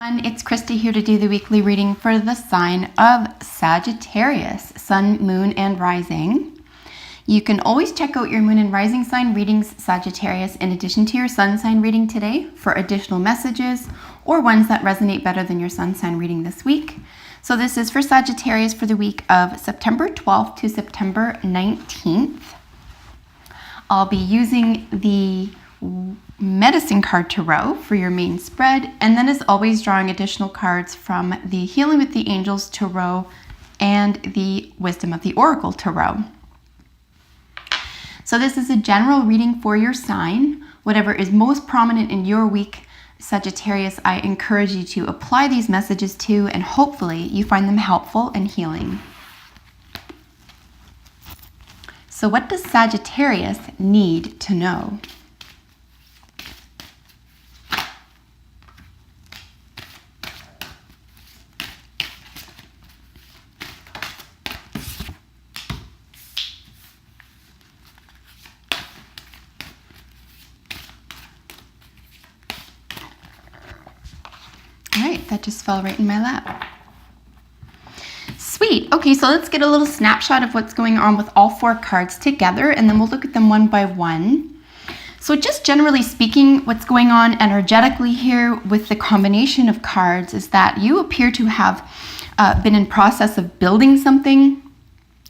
It's Krista here to do the weekly reading for the sign of Sagittarius, Sun, Moon, and Rising. You can always check out your Moon and Rising sign readings, Sagittarius, in addition to your Sun sign reading today for additional messages or ones that resonate better than your Sun sign reading this week. So this is for Sagittarius for the week of September 12th to September 19th. I'll be using the Medicine card tarot for your main spread, and then as always drawing additional cards from the Healing with the Angels tarot and the Wisdom of the Oracle tarot. So this is a general reading for your sign. Whatever is most prominent in your week, Sagittarius, I encourage you to apply these messages to, and hopefully you find them helpful and healing. So what does Sagittarius need to know? That just fell right in my lap. Sweet. Okay, so let's get a little snapshot of what's going on with all four cards together, and then we'll look at them one by one. So just generally speaking, what's going on energetically here with the combination of cards is that you appear to have been in process of building something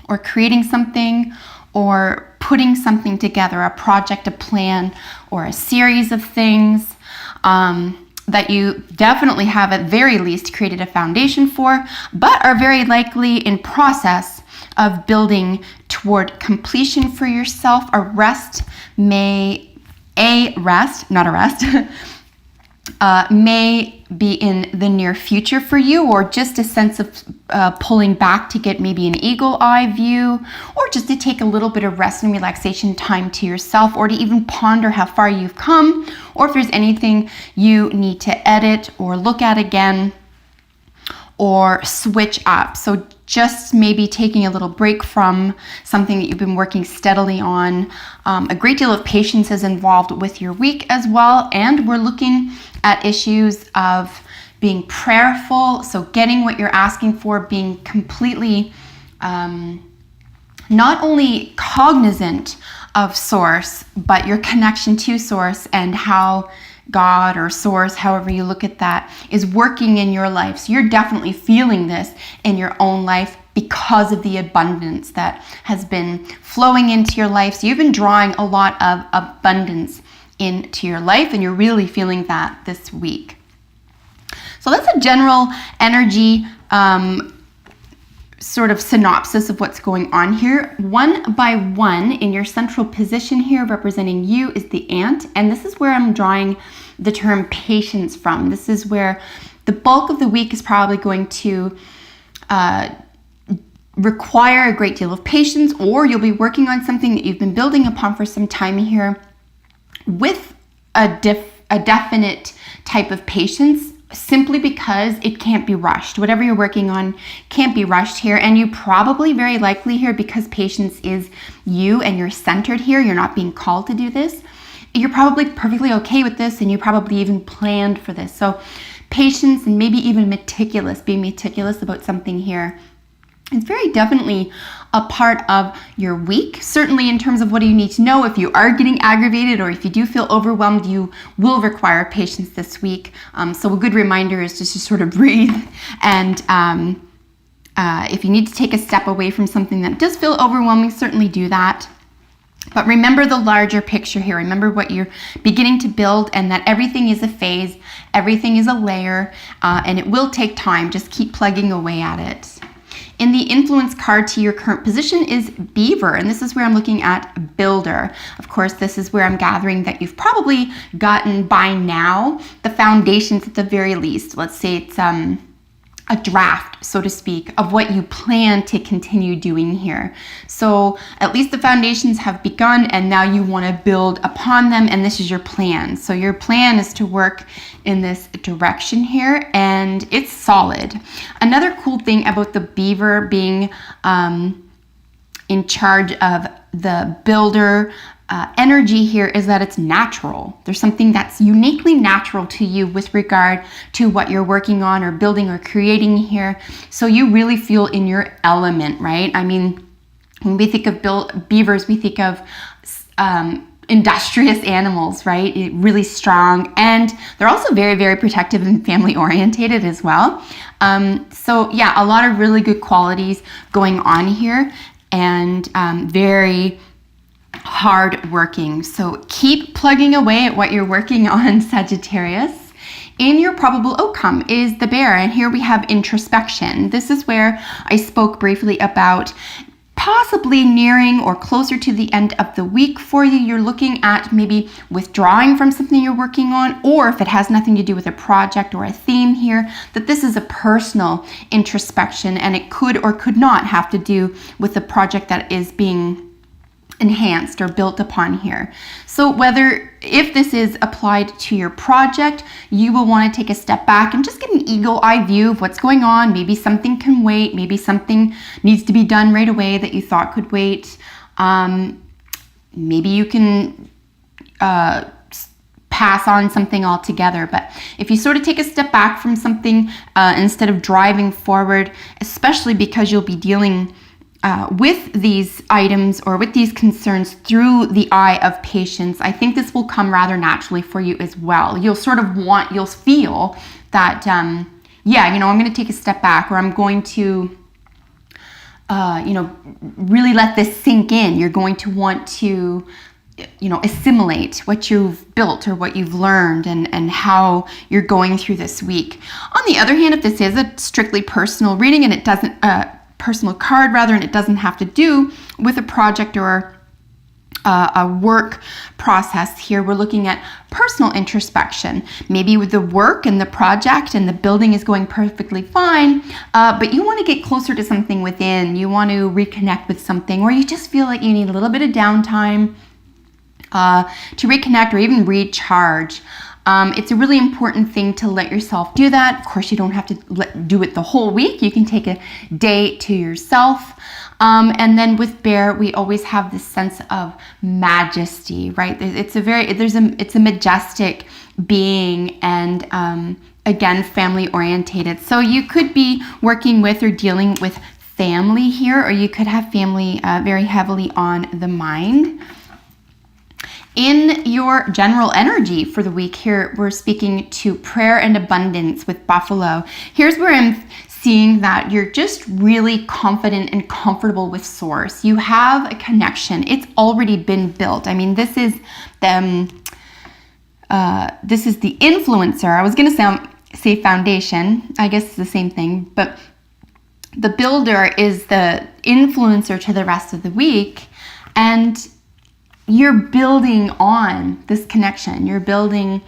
or creating something or putting something together, a project, a plan, or a series of things that you definitely have at very least created a foundation for, but are very likely in process of building toward completion for yourself. May be in the near future for you, or just a sense of pulling back to get maybe an eagle eye view, or just to take a little bit of rest and relaxation time to yourself, or to even ponder how far you've come, or if there's anything you need to edit or look at again or switch up. So just maybe taking a little break from something that you've been working steadily on. A great deal of patience is involved with your week as well. And we're looking at issues of being prayerful. So getting what you're asking for, being completely not only cognizant of Source, but your connection to Source and how God or Source, however you look at that, is working in your life. So you're definitely feeling this in your own life because of the abundance that has been flowing into your life. So you've been drawing a lot of abundance into your life, and you're really feeling that this week. So that's a general energy sort of synopsis of what's going on here. One by one in your central position here representing you is the ant, and this is where I'm drawing the term patience from. This is where the bulk of the week is probably going to require a great deal of patience, or you'll be working on something that you've been building upon for some time here with a definite type of patience, simply because it can't be rushed. Whatever you're working on can't be rushed here. And you probably very likely here, because patience is you and you're centered here, you're not being called to do this, you're probably perfectly okay with this, and you probably even planned for this. So patience, and maybe even being meticulous about something here, it's very definitely a part of your week. Certainly in terms of what do you need to know. If you are getting aggravated or if you do feel overwhelmed, you will require patience this week. So a good reminder is just to sort of breathe. And if you need to take a step away from something that does feel overwhelming, certainly do that. But remember the larger picture here. Remember what you're beginning to build, and that everything is a phase, everything is a layer, and it will take time. Just keep plugging away at it. In the influence card to your current position is Beaver, and this is where I'm looking at Builder. Of course, this is where I'm gathering that you've probably gotten by now the foundations at the very least. Let's say it's a draft, so to speak, of what you plan to continue doing here. So at least the foundations have begun, and now you want to build upon them, and this is your plan. So your plan is to work in this direction here, and it's solid. Another cool thing about the Beaver being in charge of the builder energy here is that it's natural. There's something that's uniquely natural to you with regard to what you're working on or building or creating here. So you really feel in your element, right? I mean, when we think of beavers, we think of industrious animals, right? Really strong, and they're also very, very protective and family orientated as well. So yeah, a lot of really good qualities going on here, and very hard working. So keep plugging away at what you're working on, Sagittarius. In your probable outcome is the Bear, and here we have introspection. This is where I spoke briefly about possibly nearing or closer to the end of the week for you. You're looking at maybe withdrawing from something you're working on, or if it has nothing to do with a project or a theme here, that this is a personal introspection, and it could or could not have to do with the project that is being enhanced or built upon here. So if this is applied to your project, you will want to take a step back and just get an eagle eye view of what's going on. Maybe something can wait, maybe something needs to be done right away that you thought could wait. Maybe you can pass on something altogether. But if you sort of take a step back from something instead of driving forward, especially because you'll be dealing with these items or with these concerns through the eye of patience, I think this will come rather naturally for you as well. You'll feel that, yeah, I'm going to take a step back, or I'm going to, really let this sink in. You're going to want to, assimilate what you've built or what you've learned and how you're going through this week. On the other hand, if this is a strictly personal reading and it doesn't, personal card rather, and it doesn't have to do with a project or a work process here, we're looking at personal introspection. Maybe with the work and the project and the building is going perfectly fine, but you want to get closer to something within. You want to reconnect with something, or you just feel like you need a little bit of downtime to reconnect or even recharge. It's a really important thing to let yourself do that. Of course, you don't have to do it the whole week. You can take a day to yourself. And then with Bear, we always have this sense of majesty, right? It's a majestic being, and again, family orientated. So you could be working with or dealing with family here, or you could have family very heavily on the mind. In your general energy for the week here, we're speaking to prayer and abundance with Buffalo. Here's where I'm seeing that you're just really confident and comfortable with Source. You have a connection. It's already been built. I mean, this is the influencer. I was going to say foundation. I guess it's the same thing, but the builder is the influencer to the rest of the week, and you're building on this connection. You're building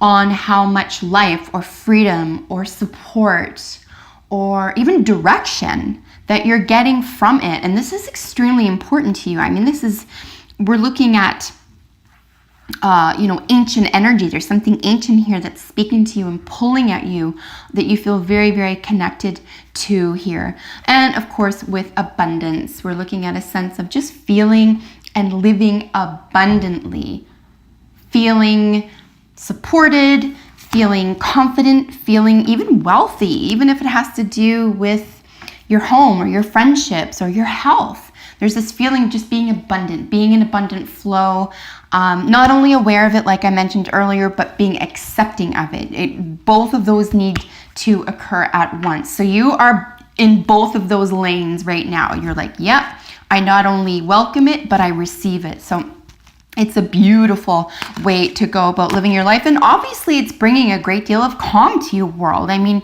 on how much life or freedom or support or even direction that you're getting from it. And this is extremely important to you. I mean, we're looking at, ancient energy. There's something ancient here that's speaking to you and pulling at you that you feel very, very connected to here. And of course, with abundance, we're looking at a sense of just feeling and living abundantly, feeling supported, feeling confident, feeling even wealthy, even if it has to do with your home or your friendships or your health. There's this feeling of just being abundant, being in abundant flow, not only aware of it, like I mentioned earlier, but being accepting of it. Both of those need to occur at once. So you are in both of those lanes right now. You're like, yep, I not only welcome it, but I receive it. So it's a beautiful way to go about living your life. And obviously it's bringing a great deal of calm to your world. I mean,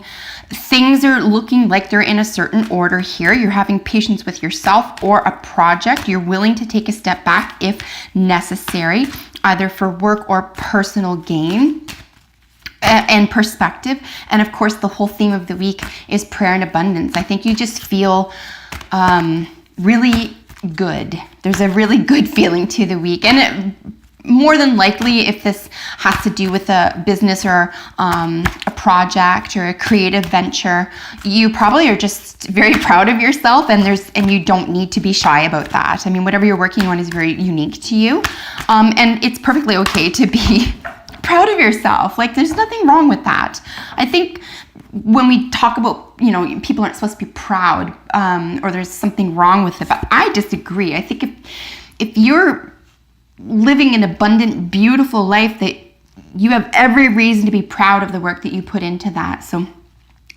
things are looking like they're in a certain order here. You're having patience with yourself or a project. You're willing to take a step back if necessary, either for work or personal gain and perspective. And of course, the whole theme of the week is prayer and abundance. I think you just feel really good. There's a really good feeling to the week. And more than likely, if this has to do with a business or a project or a creative venture, you probably are just very proud of yourself, and you don't need to be shy about that. I mean, whatever you're working on is very unique to you, and it's perfectly okay to be proud of yourself. Like, there's nothing wrong with that. I think when we talk about, people aren't supposed to be proud, or there's something wrong with it, but I disagree. I think if you're living an abundant, beautiful life, that you have every reason to be proud of the work that you put into that. So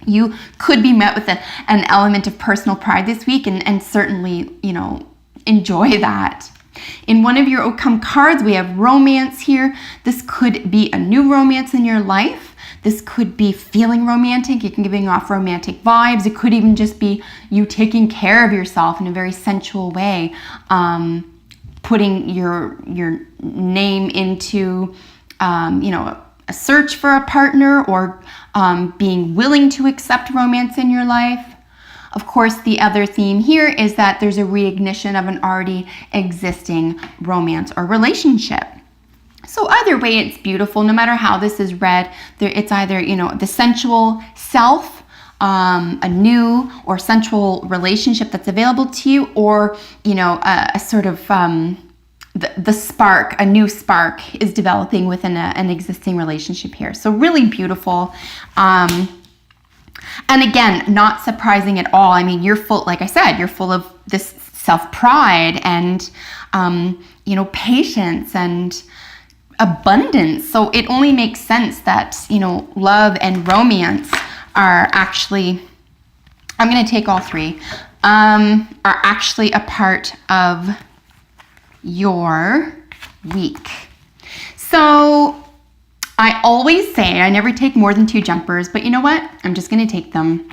you could be met with an element of personal pride this week, and certainly, enjoy that. In one of your outcome cards, we have romance here. This could be a new romance in your life. This could be feeling romantic. You can giving off romantic vibes. It could even just be you taking care of yourself in a very sensual way. Putting your name into, a search for a partner, or being willing to accept romance in your life. Of course, the other theme here is that there's a reignition of an already existing romance or relationship. So either way, it's beautiful. No matter how this is read, it's either, the sensual self, a new or sensual relationship that's available to you, or, a sort of the spark, a new spark is developing within an existing relationship here. So really beautiful. And again, not surprising at all. I mean, you're full, like I said, you're full of this self-pride and, patience and abundance. So it only makes sense that, love and romance are actually, I'm going to take all three, are actually a part of your week. So I always say I never take more than 2 jumpers, but you know what? I'm just going to take them.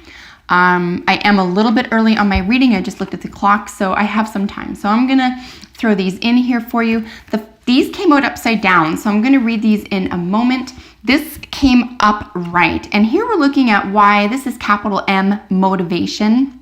I am a little bit early on my reading. I just looked at the clock, so I have some time. So I'm going to throw these in here for you. These came out upside down, so I'm going to read these in a moment. This came up right, and here we're looking at why this is capital M, motivation.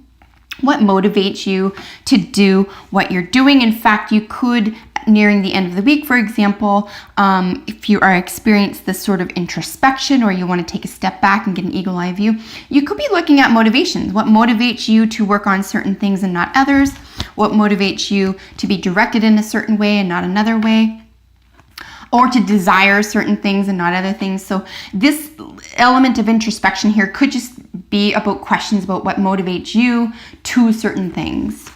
What motivates you to do what you're doing? In fact, you could, nearing the end of the week, for example, if you are experiencing this sort of introspection, or you want to take a step back and get an eagle eye view, you could be looking at motivations. What motivates you to work on certain things and not others? What motivates you to be directed in a certain way and not another way? Or to desire certain things and not other things. So this element of introspection here could just be about questions about what motivates you to certain things,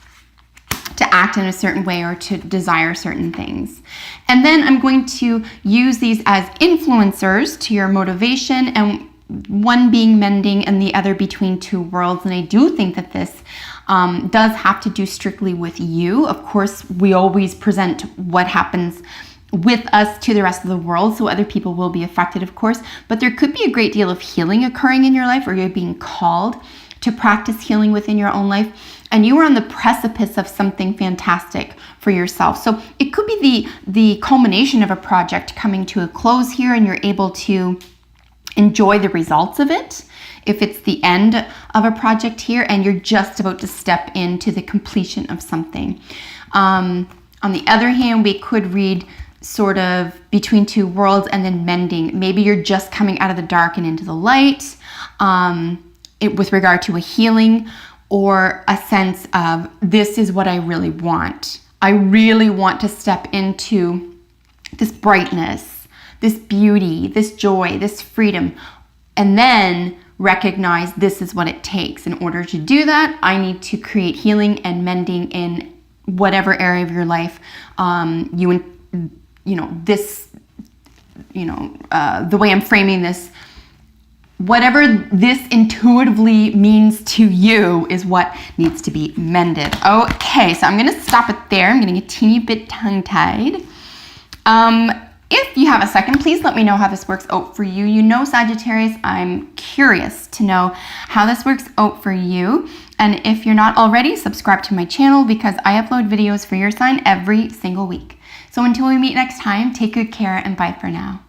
to act in a certain way or to desire certain things. And then I'm going to use these as influencers to your motivation, and one being mending and the other between 2 worlds. And I do think that this does have to do strictly with you. Of course, we always present what happens with us to the rest of the world, so other people will be affected, of course, but there could be a great deal of healing occurring in your life, or you're being called to practice healing within your own life, and you are on the precipice of something fantastic for yourself. So it could be the culmination of a project coming to a close here, and you're able to enjoy the results of it. If it's the end of a project here and you're just about to step into the completion of something. On the other hand, we could read sort of between 2 worlds and then mending. Maybe you're just coming out of the dark and into the light, with regard to a healing, or a sense of, this is what I really want. I really want to step into this brightness, this beauty, this joy, this freedom, and then recognize this is what it takes. In order to do that, I need to create healing and mending in whatever area of your life the way I'm framing this, whatever this intuitively means to you is what needs to be mended. Okay, so I'm going to stop it there. I'm getting a teeny bit tongue-tied. If you have a second, please let me know how this works out for you. Sagittarius, I'm curious to know how this works out for you. And if you're not already, subscribe to my channel, because I upload videos for your sign every single week. So until we meet next time, take good care and bye for now.